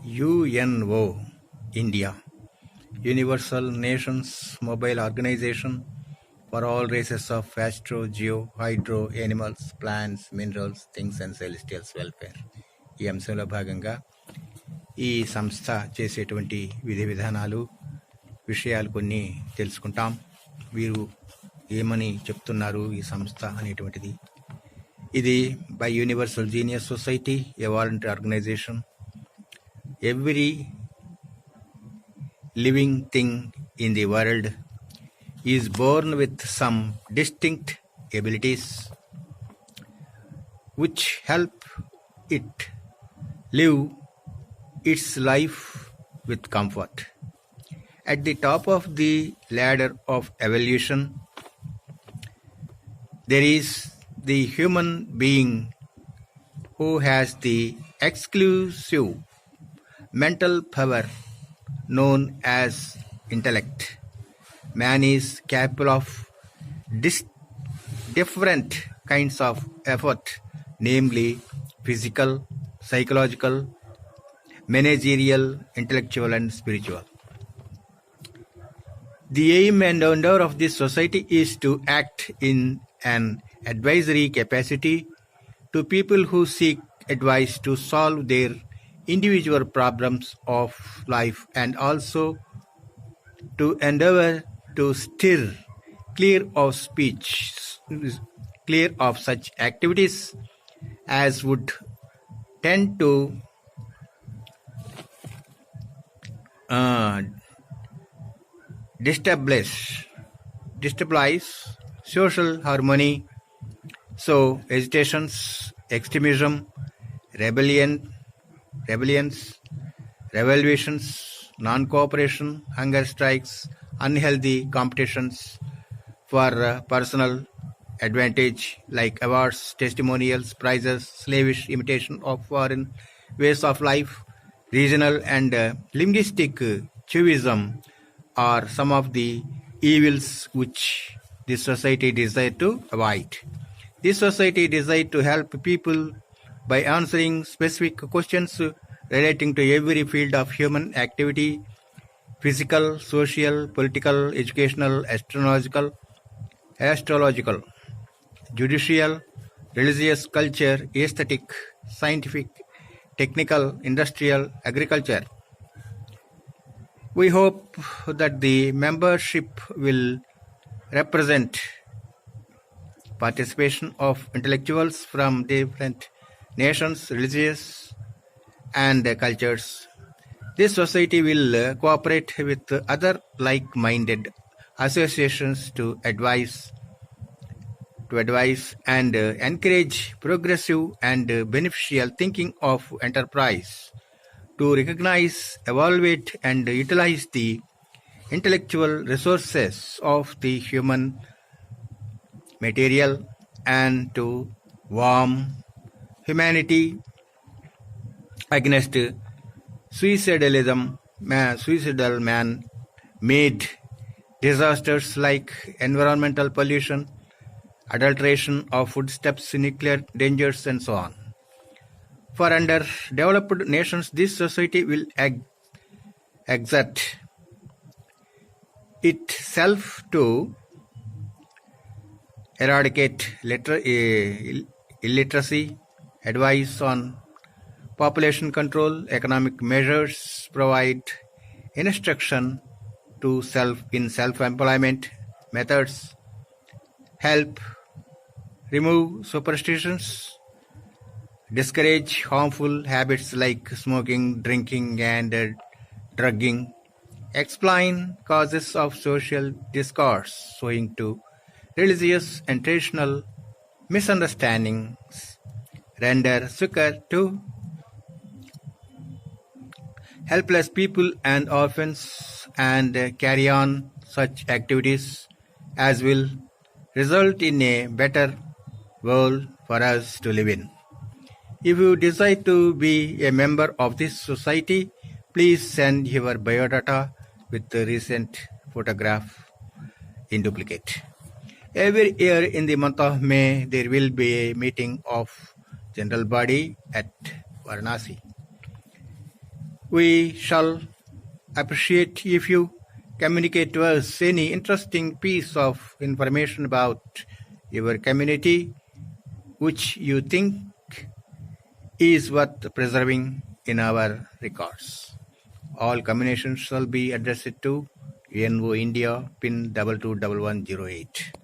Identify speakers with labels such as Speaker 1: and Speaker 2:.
Speaker 1: UNO India, Universal Nations Mobile Organization for all races of astro, geo, hydro, animals, plants, minerals, things and celestials welfare. ఈ అంశంలో భాగంగా ఈ సంస్థ చేసేటువంటి విధి విధానాలు విషయాలు కొన్ని తెలుసుకుంటాం. వీరు ఏమని చెప్తున్నారు ఈ సంస్థ అనేటువంటిది. ఇది by universal genius society, a voluntary organisation. Every living thing in the world is born with some distinct abilities which help it live its life with comfort. At the top of the ladder of evolution, there is the human being who has the exclusive mental power known as intellect. Man is capable of different kinds of effort, namely physical, psychological, managerial, intellectual and spiritual. The aim and endeavor of this society is to act in an advisory capacity to people who seek advice to solve their individual problems of life, and also to endeavor to steer clear of such activities as would tend to destabilize social harmony. So agitations, extremism, rebellions, revolutions, non-cooperation, hunger strikes, unhealthy competitions for personal advantage like awards, testimonials, prizes, slavish imitation of foreign ways of life, regional and linguistic chauvinism are some of the evils which this society desires to avoid. This society desires to help people by answering specific questions relating to every field of human activity: physical, social, political, educational, astrological, judicial, religious, culture, aesthetic, scientific, technical, industrial, agriculture. We hope that the membership will represent participation of intellectuals from different nations, religions, and cultures. This society will cooperate with other like-minded associations to advise and encourage progressive and beneficial thinking of enterprise, to recognize, evaluate, and utilize the intellectual resources of the human material, and to warn humanity against suicidal man-made disasters like environmental pollution, adulteration of foodstuffs, nuclear dangers, and so on. For underdeveloped nations, this society will exert itself to eradicate illiteracy, advise on population control, economic measures, provide instruction to self-employment methods, help remove superstitions, discourage harmful habits like smoking, drinking, and drugging, explain causes of social discourse owing to religious and traditional misunderstandings, render succor to helpless people and orphans, and carry on such activities as will result in a better world for us to live in. If you decide to be a member of this society, please send your biodata with the recent photograph in duplicate. Every year in the month of May, there will be a meeting of general body at Varanasi. We shall appreciate if you communicate to us any interesting piece of information about your community which you think is worth preserving in our records. All communications shall be addressed to UNO India, PIN 221108.